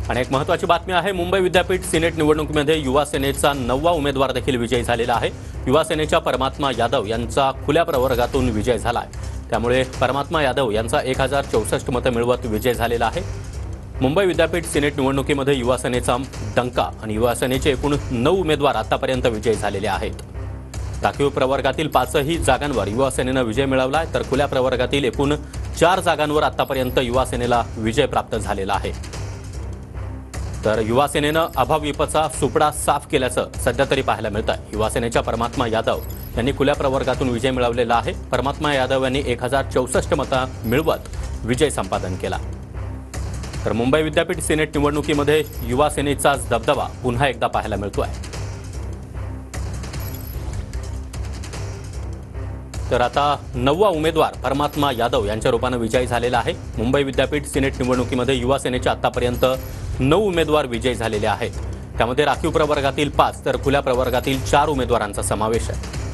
आणि एक महत्त्वाची बातमी आहे, मुंबई विद्यापीठ सिनेट निवडणुकीमध्ये युवा सेनेचा 9वा उमेदवार देखील विजयी झालेला आहे। युवा सेनेच्या परमात्मा यादव यांचा खुल्या प्रवर्गातून विजय झाला आहे। त्यामुळे परमात्मा यादव यांचा 1064 मतं मिळवत विजय झालेला आहे। मुंबई विद्यापीठ सिनेट निवडणुकीमध्ये युवा सेनेचा डंका आणि युवा सेनेचे एकूण 9 उमेदवार आतापर्यंत विजयी झालेले आहेत। राखीव प्रवर्गातील 5ही जागांवर युवा सेनेने विजय मिळवला आहे, तर खुल्या प्रवर्गातील एकूण 4 जागांवर आतापर्यंत युवा सेनेला विजय प्राप्त झालेला आहे। तर युवा सेनेनं अभाविपचा सुपडा साफ केल्याचं सध्या तरी पाहायला मिळतं आहे। युवा सेनेच्या परमात्मा यादव यांनी खुल्या प्रवर्गातून विजय मिळवलेला आहे। परमात्मा यादव यांनी 1064 मतं मिळवत विजय संपादन केला। तर मुंबई विद्यापीठ सिनेट निवडणुकीमध्ये युवा सेनेचाच दबदबा पुन्हा एकदा पाहायला मिळतोय। तर आता 9वा उमेदवार परमात्मा यादव यांच्या रूपाने विजयी झालेला आहे। मुंबई विद्यापीठ सिनेट निवडणुकीमध्ये युवा सेनेचे आतापर्यंत 9 उमेदवार विजयी झालेले आहेत। त्यामध्ये राखीव प्रवर्गातील 5 तर खुल्या प्रवर्गातील 4 उमेदवारांचा समावेश आहे।